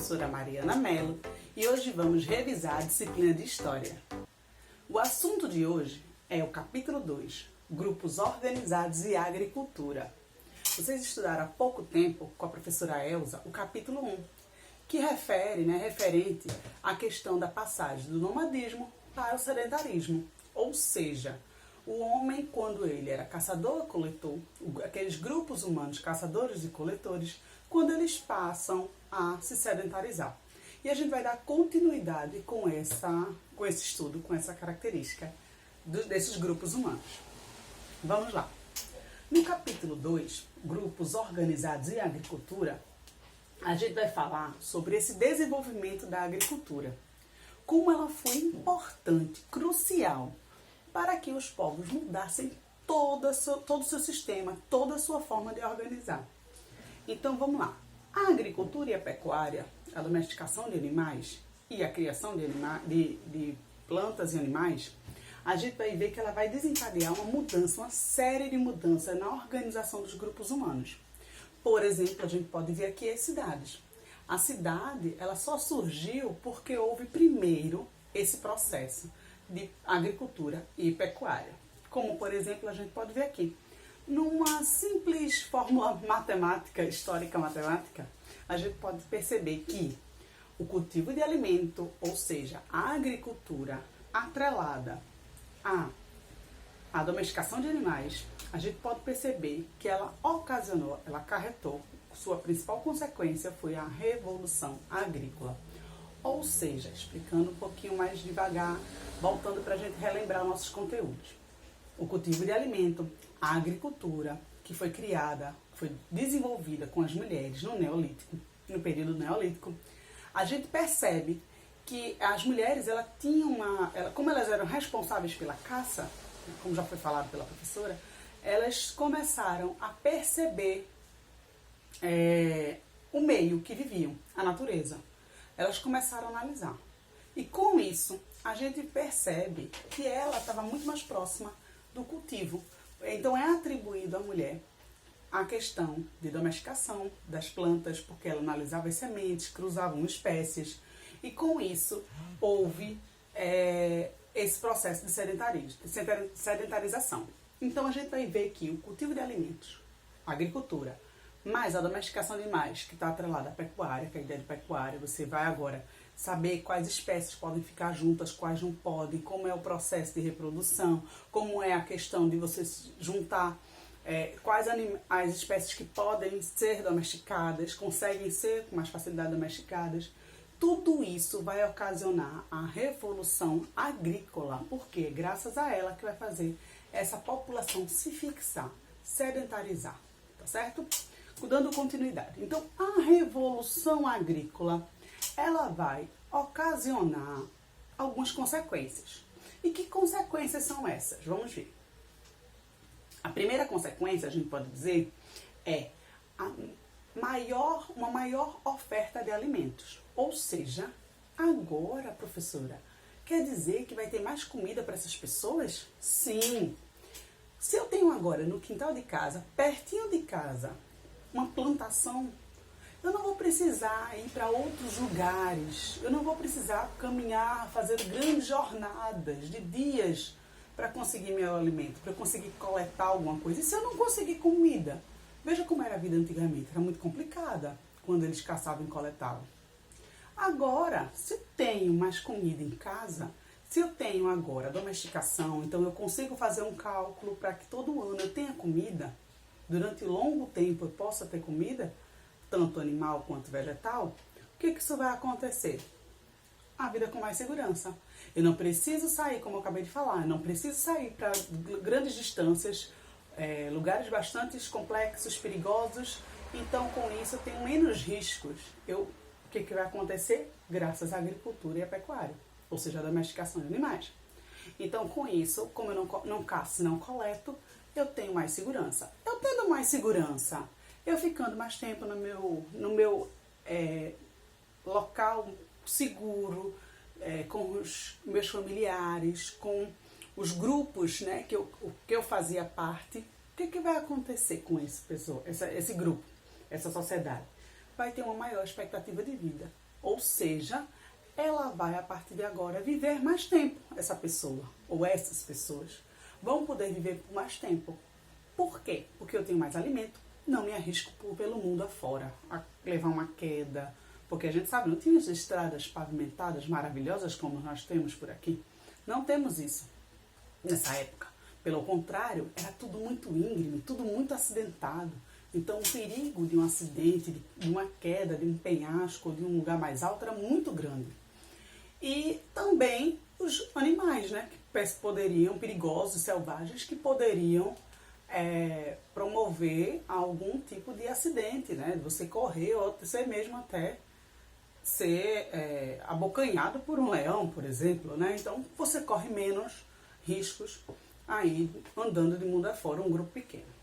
professora Mariana Mello e hoje vamos revisar a disciplina de História. O assunto de hoje é o capítulo 2, Grupos Organizados e Agricultura. Vocês estudaram há pouco tempo com a professora Elza o capítulo 1, que referente à questão da passagem do nomadismo para o sedentarismo, ou seja, o homem, quando ele era caçador-coletor, aqueles grupos humanos caçadores e coletores, quando eles passam a se sedentarizar. E a gente vai dar continuidade com esse estudo, com essa característica desses grupos humanos. Vamos lá. No capítulo 2, Grupos Organizados e Agricultura, a gente vai falar sobre esse desenvolvimento da agricultura. Como ela foi importante, crucial, para que os povos mudassem todo o seu sistema, toda a sua forma de organizar. Então vamos lá. A agricultura e a pecuária, a domesticação de animais e a criação de plantas e animais, a gente vai ver que ela vai desencadear uma série de mudanças na organização dos grupos humanos. Por exemplo, a gente pode ver aqui as cidades. A cidade, ela só surgiu porque houve primeiro esse processo de agricultura e pecuária. Como, por exemplo, a gente pode ver aqui. Numa simples fórmula matemática, histórica matemática, a gente pode perceber que o cultivo de alimento, ou seja, a agricultura atrelada à domesticação de animais, a gente pode perceber que ela acarretou, sua principal consequência foi a Revolução Agrícola. Ou seja, explicando um pouquinho mais devagar, voltando para a gente relembrar nossos conteúdos. O cultivo de alimento, a agricultura, que foi criada, foi desenvolvida com as mulheres no período neolítico, a gente percebe que as mulheres, como elas eram responsáveis pela caça, como já foi falado pela professora, elas começaram a perceber o meio que viviam, a natureza. Elas começaram a analisar. E com isso, a gente percebe que ela estava muito mais próxima do cultivo. Então é atribuído à mulher a questão de domesticação das plantas, porque ela analisava as sementes, cruzavam espécies. E com isso, houve esse processo de sedentarização. Então a gente vai ver que o cultivo de alimentos, a agricultura, mais a domesticação de animais, que está atrelada à pecuária, que é a ideia de pecuária, você vai agora saber quais espécies podem ficar juntas, quais não podem, como é o processo de reprodução, como é a questão de você juntar quais as espécies que podem ser domesticadas, conseguem ser com mais facilidade domesticadas. Tudo isso vai ocasionar a revolução agrícola, porque graças a ela que vai fazer essa população se fixar, sedentarizar, tá certo? Dando continuidade. Então, a revolução agrícola, ela vai ocasionar algumas consequências. E que consequências são essas? Vamos ver. A primeira consequência, a gente pode dizer, é uma maior oferta de alimentos. Ou seja, agora, professora, quer dizer que vai ter mais comida para essas pessoas? Sim. Se eu tenho agora no quintal de casa, pertinho de casa, uma plantação, eu não vou precisar ir para outros lugares, eu não vou precisar caminhar, fazer grandes jornadas de dias para conseguir meu alimento, para conseguir coletar alguma coisa. E se eu não conseguir comida? Veja como era a vida antigamente, era muito complicada quando eles caçavam e coletavam. Agora, se eu tenho mais comida em casa, se eu tenho agora domesticação, então eu consigo fazer um cálculo para que todo ano eu tenha comida, durante longo tempo eu possa ter comida, tanto animal quanto vegetal, o que isso vai acontecer? A vida com mais segurança. Eu não preciso sair, como eu acabei de falar, eu não preciso sair para grandes distâncias, lugares bastante complexos, perigosos, então com isso eu tenho menos riscos. O que vai acontecer? Graças à agricultura e à pecuária, ou seja, a domesticação de animais. Então com isso, como eu não caço e não coleto, eu tenho mais segurança. Eu tendo mais segurança, eu ficando mais tempo no meu local seguro, com os meus familiares, com os grupos, né, que eu fazia parte, o que vai acontecer com esse grupo, essa sociedade? Vai ter uma maior expectativa de vida. Ou seja, ela vai a partir de agora viver mais tempo, essa pessoa, ou essas pessoas vão poder viver por mais tempo. Por quê? Porque eu tenho mais alimento, não me arrisco pelo mundo afora, a levar uma queda, porque a gente sabe, não tinha as estradas pavimentadas maravilhosas como nós temos por aqui. Não temos isso nessa época. Pelo contrário, era tudo muito íngreme, tudo muito acidentado. Então o perigo de um acidente, de uma queda, de um penhasco, de um lugar mais alto era muito grande. E também os animais, né, que poderiam, perigosos, selvagens, que poderiam promover algum tipo de acidente, né, de você correr ou você mesmo até ser abocanhado por um leão, por exemplo, né? Então você corre menos riscos aí andando de mundo afora, um grupo pequeno.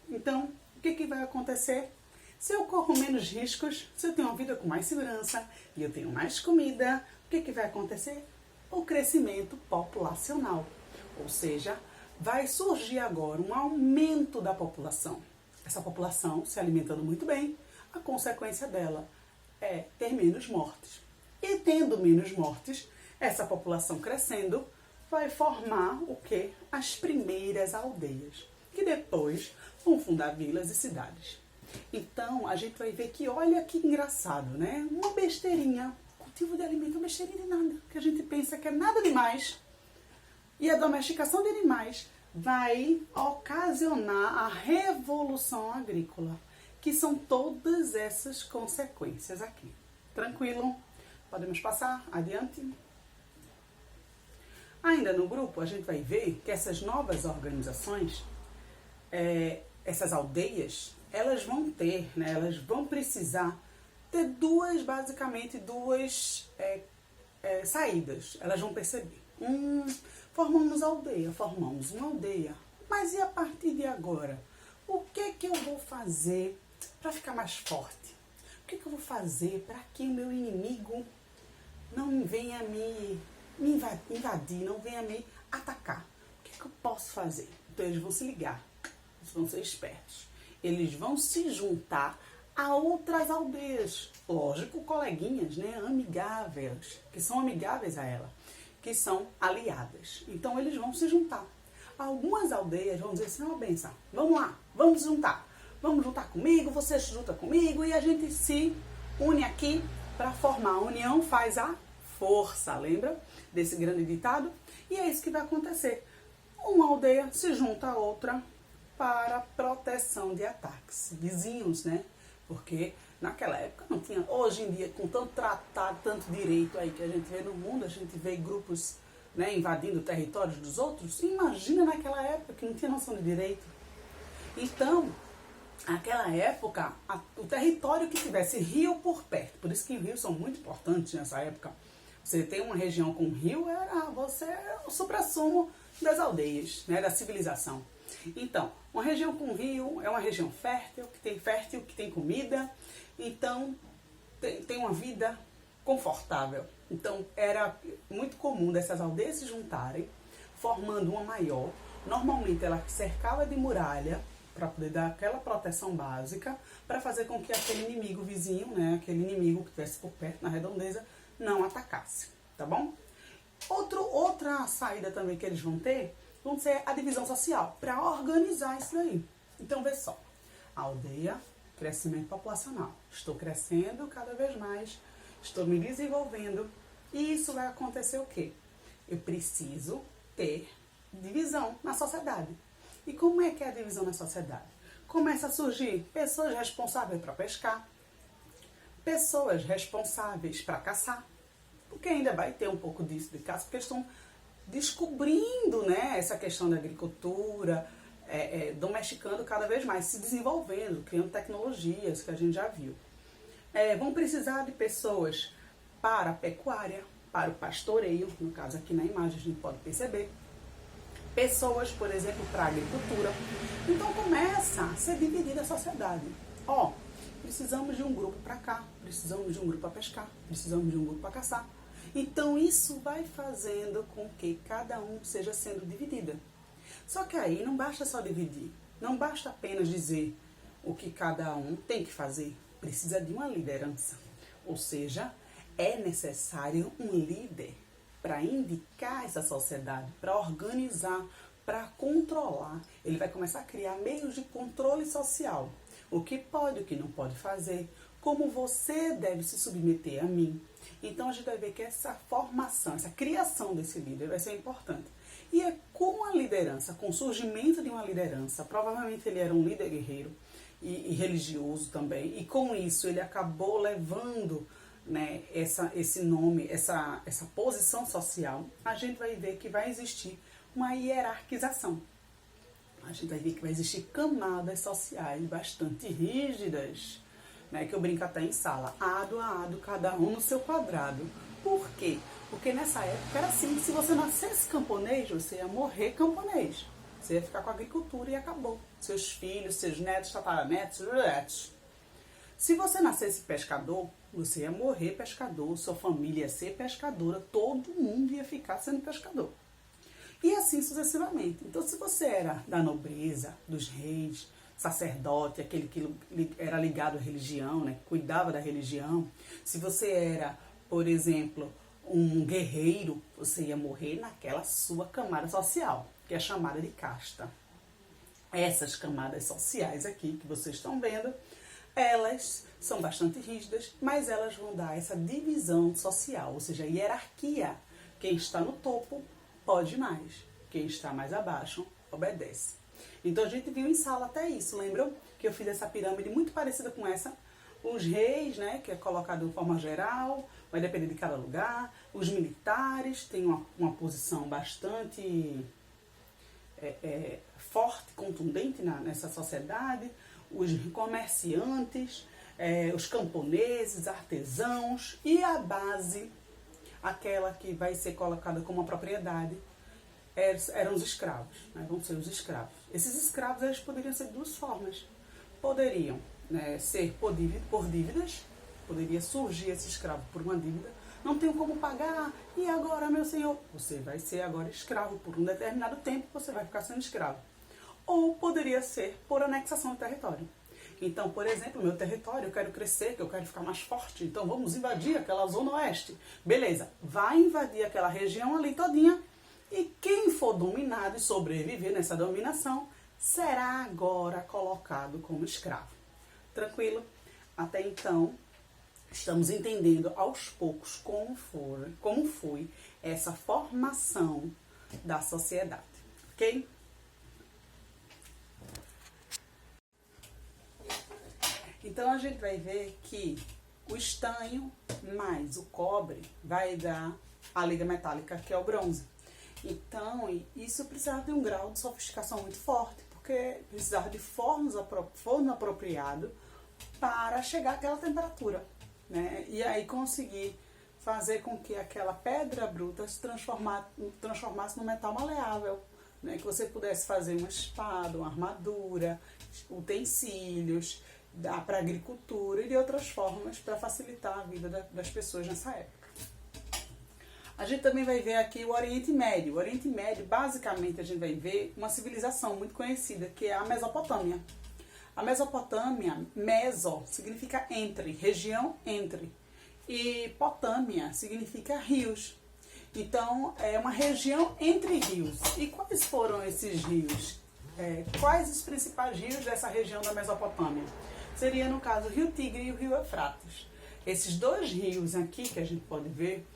Então, o que vai acontecer? Se eu corro menos riscos, se eu tenho uma vida com mais segurança e eu tenho mais comida, o que vai acontecer? O crescimento populacional. Ou seja, vai surgir agora um aumento da população. Essa população se alimentando muito bem, a consequência dela é ter menos mortes. E tendo menos mortes, essa população crescendo vai formar o quê? As primeiras aldeias, que depois vão fundar vilas e cidades. Então, a gente vai ver que, olha que engraçado, né? Uma besteirinha, cultivo de alimento é uma besteirinha de nada, que a gente pensa que é nada demais. E a domesticação de animais vai ocasionar a revolução agrícola, que são todas essas consequências aqui. Tranquilo? Podemos passar adiante? Ainda no grupo, a gente vai ver que essas novas organizações, essas aldeias, elas vão ter, né, elas vão precisar ter basicamente duas saídas. Elas vão perceber. Formamos uma aldeia. Mas e a partir de agora? O que eu vou fazer para ficar mais forte? O que eu vou fazer para que o meu inimigo não venha me invadir, não venha me atacar? O que eu posso fazer? Então eles vão se ligar, eles vão ser espertos. Eles vão se juntar a outras aldeias. Lógico, coleguinhas, né? Amigáveis, que são amigáveis a ela, que são aliadas. Então eles vão se juntar. Algumas aldeias vão dizer assim, ó, benção, vamos lá, vamos juntar. Vamos juntar comigo, você se junta comigo e a gente se une aqui para formar. A união faz a força, lembra desse grande ditado? E é isso que vai acontecer. Uma aldeia se junta a outra para proteção de ataques. Vizinhos, né? Porque naquela época não tinha. Hoje em dia, com tanto tratado, tanto direito aí que a gente vê no mundo, a gente vê grupos, né, invadindo territórios dos outros. Imagina naquela época que não tinha noção de direito. Então, naquela época, o território que tivesse rio por perto, por isso que os rios são muito importantes nessa época. Você tem uma região com rio, você é o suprassumo das aldeias, né, da civilização. Então, uma região com rio é uma região fértil, que tem comida, então tem uma vida confortável. Então, era muito comum dessas aldeias se juntarem, formando uma maior. Normalmente, ela cercava de muralha, para poder dar aquela proteção básica, para fazer com que aquele inimigo vizinho, né, aquele inimigo que estivesse por perto, na redondeza, não atacasse, tá bom? Outra saída também que eles vão ter, vão ser a divisão social, para organizar isso daí. Então, vê só, aldeia, crescimento populacional. Estou crescendo cada vez mais, estou me desenvolvendo, e isso vai acontecer o quê? Eu preciso ter divisão na sociedade. E como é que é a divisão na sociedade? Começa a surgir pessoas responsáveis para pescar, pessoas responsáveis para caçar, porque ainda vai ter um pouco disso de caça, porque eles estão descobrindo, né, essa questão da agricultura, domesticando cada vez mais, se desenvolvendo, criando tecnologias que a gente já viu. Vão precisar de pessoas para a pecuária, para o pastoreio, no caso aqui na imagem a gente pode perceber, pessoas, por exemplo, para a agricultura. Então começa a ser dividida a sociedade. Precisamos de um grupo para cá, precisamos de um grupo para pescar, precisamos de um grupo para caçar. Então isso vai fazendo com que cada um seja sendo dividida. Só que aí não basta só dividir, não basta apenas dizer o que cada um tem que fazer, precisa de uma liderança. Ou seja, é necessário um líder para indicar essa sociedade, para organizar, para controlar. Ele vai começar a criar meios de controle social. O que pode, o que não pode fazer, como você deve se submeter a mim. Então a gente vai ver que essa formação, essa criação desse líder vai ser importante. E é com a liderança, com o surgimento de uma liderança, provavelmente ele era um líder guerreiro e religioso também, e com isso ele acabou levando, né, esse nome, essa posição social. A gente vai ver que vai existir uma hierarquização. A gente vai ver que vai existir camadas sociais bastante rígidas, né, que eu brinco até em sala, ado a ado, cada um no seu quadrado. Por quê? Porque nessa época era assim, se você nascesse camponês, você ia morrer camponês. Você ia ficar com a agricultura e acabou. Seus filhos, seus netos, tataranetos, netos. Se você nascesse pescador, você ia morrer pescador, sua família ia ser pescadora, todo mundo ia ficar sendo pescador. E assim sucessivamente. Então, se você era da nobreza, dos reis, sacerdote, aquele que era ligado à religião, né, cuidava da religião, se você era, por exemplo, um guerreiro, você ia morrer naquela sua camada social, que é chamada de casta. Essas camadas sociais aqui que vocês estão vendo, elas são bastante rígidas, mas elas vão dar essa divisão social, ou seja, hierarquia. Quem está no topo pode mais, quem está mais abaixo obedece. Então a gente viu em sala até isso, lembram? Que eu fiz essa pirâmide muito parecida com essa. Os reis, né, que é colocado de forma geral, vai depender de cada lugar. Os militares têm uma posição bastante forte, contundente nessa sociedade. Os comerciantes, os camponeses, artesãos e a base, aquela que vai ser colocada como uma propriedade, eram os escravos, né? Vão ser os escravos. Esses escravos eles poderiam ser de duas formas. Poderiam, né, ser por dívidas, poderia surgir esse escravo por uma dívida, não tenho como pagar, e agora, meu senhor? Você vai ser agora escravo por um determinado tempo, você vai ficar sendo escravo. Ou poderia ser por anexação do território. Então, por exemplo, meu território, eu quero crescer, que eu quero ficar mais forte, então vamos invadir aquela zona oeste. Beleza, vai invadir aquela região ali todinha, e quem for dominado e sobreviver nessa dominação, será agora colocado como escravo. Tranquilo? Até então, estamos entendendo aos poucos como foi essa formação da sociedade. Ok? Então a gente vai ver que o estanho mais o cobre vai dar a liga metálica, que é o bronze. Então, isso precisava de um grau de sofisticação muito forte, porque precisava de forno apropriado para chegar àquela temperatura, né? E aí conseguir fazer com que aquela pedra bruta se transformasse num metal maleável, né? Que você pudesse fazer uma espada, uma armadura, utensílios para agricultura e de outras formas para facilitar a vida das pessoas nessa época. A gente também vai ver aqui o Oriente Médio. O Oriente Médio, basicamente, a gente vai ver uma civilização muito conhecida, que é a Mesopotâmia. A Mesopotâmia, meso, significa entre, região entre. E potâmia significa rios. Então, é uma região entre rios. E quais foram esses rios? Quais os principais rios dessa região da Mesopotâmia? Seria, no caso, o Rio Tigre e o Rio Eufrates. Esses dois rios aqui, que a gente pode ver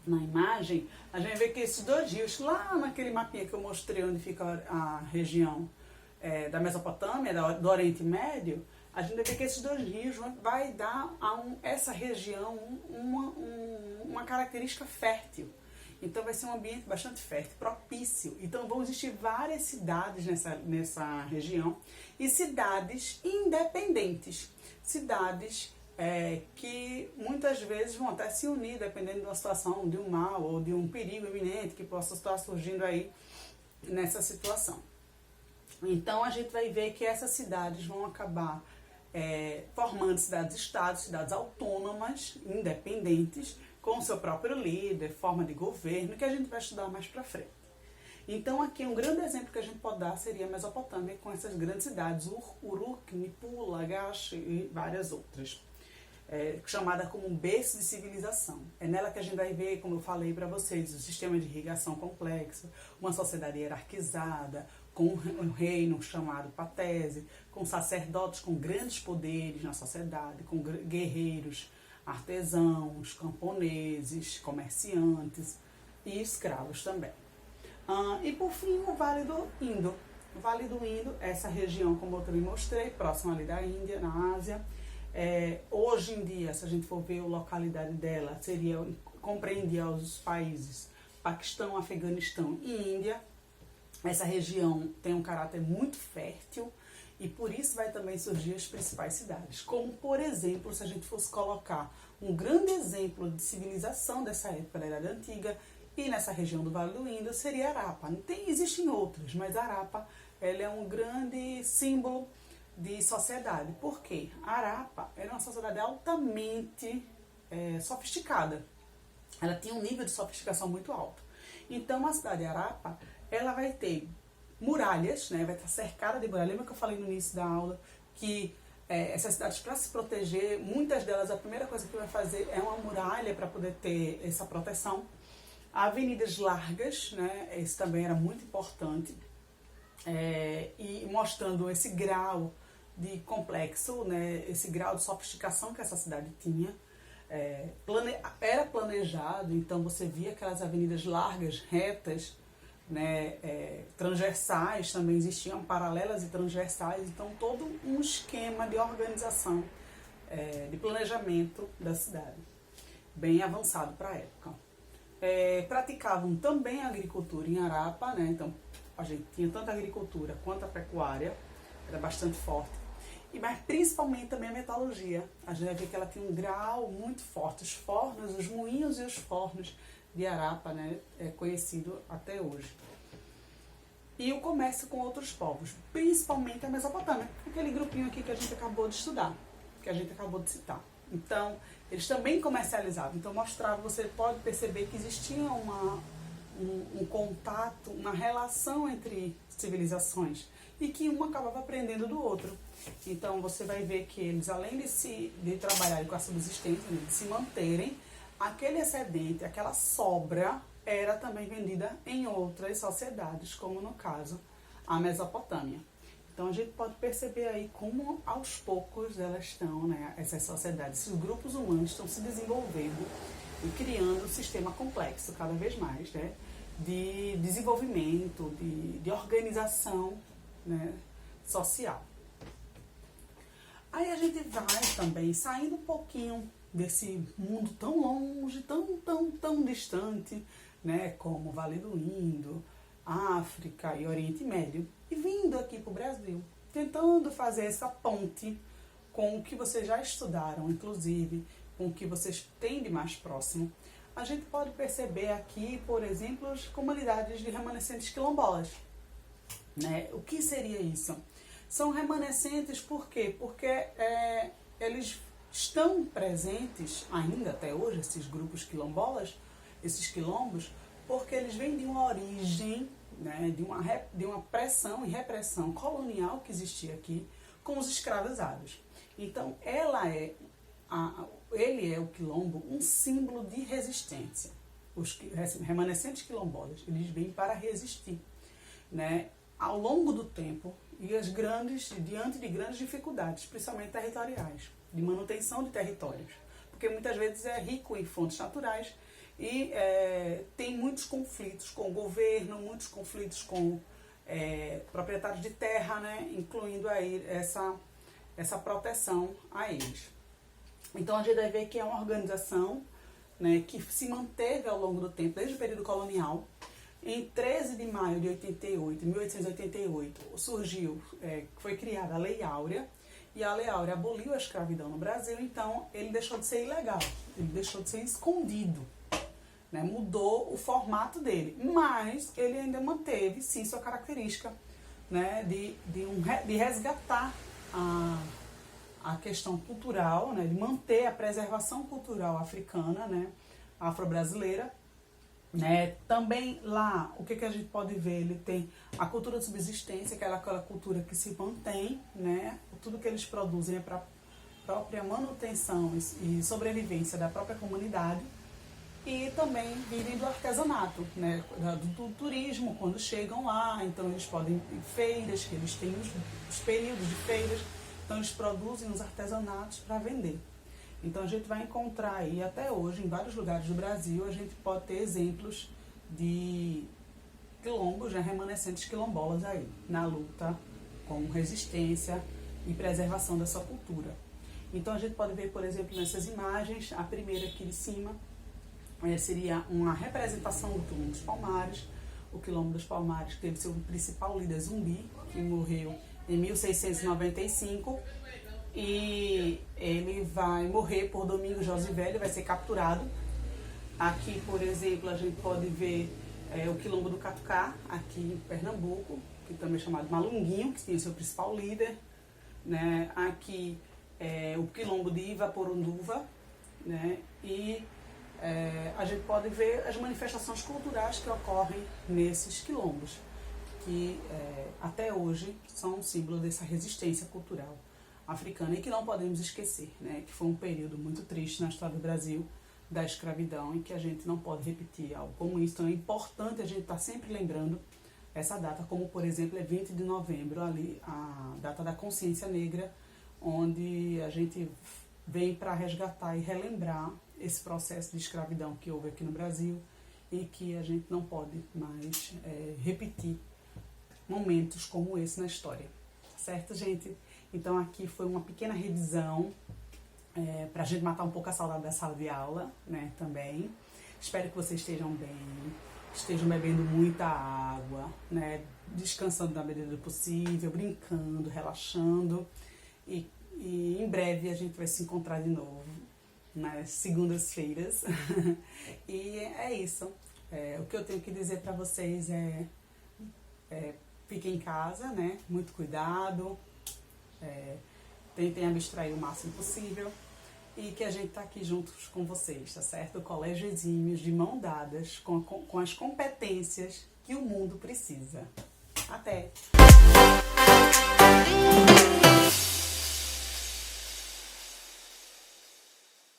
na imagem, a gente vê que esses dois rios, lá naquele mapinha que eu mostrei onde fica a região da Mesopotâmia, do Oriente Médio, a gente vê que esses dois rios vai dar a essa região uma característica fértil. Então vai ser um ambiente bastante fértil, propício. Então vão existir várias cidades nessa região e cidades independentes. Cidades que muitas vezes vão até se unir, dependendo de uma situação, de um mal ou de um perigo iminente que possa estar surgindo aí nessa situação. Então a gente vai ver que essas cidades vão acabar formando cidades-estados, cidades autônomas, independentes, com seu próprio líder, forma de governo, que a gente vai estudar mais pra frente. Então aqui um grande exemplo que a gente pode dar seria a Mesopotâmia, com essas grandes cidades, Uruk, Nippur, Lagash e várias outras. chamada como um berço de civilização. É nela que a gente vai ver, como eu falei para vocês, o sistema de irrigação complexo, uma sociedade hierarquizada, com um reino chamado patese, com sacerdotes com grandes poderes na sociedade, com guerreiros, artesãos, camponeses, comerciantes e escravos também. E por fim, o Vale do Indo. O Vale do Indo, essa região, como eu também mostrei, próxima ali da Índia, na Ásia. Hoje em dia, se a gente for ver a localidade dela, compreendia os países Paquistão, Afeganistão e Índia. Essa região tem um caráter muito fértil e por isso vai também surgir as principais cidades. Como, por exemplo, se a gente fosse colocar um grande exemplo de civilização dessa época da Idade Antiga e nessa região do Vale do Indo, seria Harappa. Existem outras, mas Harappa ela é um grande símbolo de sociedade. Por quê? Harappa era uma sociedade altamente sofisticada. Ela tinha um nível de sofisticação muito alto. Então, a cidade de Harappa, ela vai ter muralhas, né? Vai estar cercada de muralhas. Lembra que eu falei no início da aula que essas cidades, para se proteger, muitas delas, a primeira coisa que vai fazer é uma muralha para poder ter essa proteção. Avenidas largas, né? Isso também era muito importante. E mostrando esse grau de complexo, né? Esse grau de sofisticação que essa cidade tinha. Era planejado, então você via aquelas avenidas largas, retas, né? Transversais, também existiam paralelas e transversais, então todo um esquema de organização, de planejamento da cidade, bem avançado para a época. Praticavam também a agricultura em Harappa, né? Então a gente tinha tanto a agricultura quanto a pecuária, era bastante forte. Mas principalmente também a metalurgia. A gente vai ver que ela tinha um grau muito forte. Os fornos, os moinhos e os fornos de Harappa, né, é conhecido até hoje. E o comércio com outros povos, principalmente a Mesopotâmia, aquele grupinho aqui que a gente acabou de estudar, que a gente acabou de citar. Então, eles também comercializavam. Então, mostrava, você pode perceber que existia um contato, uma relação entre civilizações e que um acabava aprendendo do outro. Então você vai ver que eles, além de trabalharem com a subsistência, de se manterem, aquele excedente, aquela sobra, era também vendida em outras sociedades, como no caso a Mesopotâmia. Então a gente pode perceber aí como aos poucos elas estão, né, essas sociedades, esses grupos humanos estão se desenvolvendo e criando um sistema complexo cada vez mais, né, de desenvolvimento, de organização, né, social. Aí a gente vai também saindo um pouquinho desse mundo tão longe, tão distante, né, como o Vale do Indo, África e Oriente Médio, e vindo aqui para o Brasil, tentando fazer essa ponte com o que vocês já estudaram, inclusive com o que vocês têm de mais próximo. A gente pode perceber aqui, por exemplo, as comunidades de remanescentes quilombolas. Né? O que seria isso? São remanescentes por quê? Porque eles estão presentes ainda até hoje, esses grupos quilombolas, esses quilombos, porque eles vêm de uma origem, né, de uma pressão e repressão colonial que existia aqui com os escravizados. Então, ele é o quilombo, um símbolo de resistência. Os remanescentes quilombolas, eles vêm para resistir, né, ao longo do tempo e diante de grandes dificuldades, principalmente territoriais, de manutenção de territórios, porque muitas vezes é rico em fontes naturais e tem muitos conflitos com o governo, muitos conflitos com proprietários de terra, né, incluindo aí essa proteção a eles. Então a gente vai ver que é uma organização, né, que se manteve ao longo do tempo, desde o período colonial. Em 13 de maio de 1888, surgiu, foi criada a Lei Áurea, e a Lei Áurea aboliu a escravidão no Brasil, então ele deixou de ser ilegal, ele deixou de ser escondido, né? Mudou o formato dele, mas ele ainda manteve, sim, sua característica, né, de resgatar a questão cultural, né, de manter a preservação cultural africana, né, afro-brasileira. Né? Também lá, o que a gente pode ver? Ele tem a cultura de subsistência, que é aquela cultura que se mantém, né? Tudo que eles produzem é para própria manutenção e sobrevivência da própria comunidade, e também vivem do artesanato, né, do turismo, quando chegam lá. Então eles podem ir feiras, que eles têm os períodos de feiras, então eles produzem os artesanatos para vender. Então a gente vai encontrar aí, até hoje, em vários lugares do Brasil, a gente pode ter exemplos de quilombos, né, remanescentes quilombolas aí, na luta com resistência e preservação dessa cultura. Então a gente pode ver, por exemplo, nessas imagens, a primeira aqui de cima, seria uma representação do Quilombo dos Palmares. O Quilombo dos Palmares teve seu principal líder Zumbi, que morreu em 1695, e ele vai morrer por Domingos Jorge Velho, vai ser capturado. Aqui, por exemplo, a gente pode ver o Quilombo do Catucá, aqui em Pernambuco, que também é chamado Malunguinho, que tinha seu principal líder, né? Aqui o Quilombo de Ivaporunduva, né? E a gente pode ver as manifestações culturais que ocorrem nesses quilombos, que até hoje são um símbolo dessa resistência cultural africana e que não podemos esquecer, né? Que foi um período muito triste na história do Brasil, da escravidão, e que a gente não pode repetir algo como isso. Então é importante a gente estar sempre lembrando essa data, como por exemplo é 20 de novembro, ali a data da consciência negra, onde a gente vem para resgatar e relembrar esse processo de escravidão que houve aqui no Brasil e que a gente não pode mais repetir momentos como esse na história. Certo, gente? Então aqui foi uma pequena revisão para a gente matar um pouco a saudade da sala de aula, né, também. Espero que vocês estejam bem, estejam bebendo muita água, né, descansando na medida do possível, brincando, relaxando, e em breve a gente vai se encontrar de novo nas segundas-feiras. E é isso. O que eu tenho que dizer para vocês fiquem em casa, né, muito cuidado, tentem abstrair o máximo possível, e que a gente tá aqui juntos com vocês, tá certo? O Colégio Exímios, de mão dadas, com as competências que o mundo precisa. Até!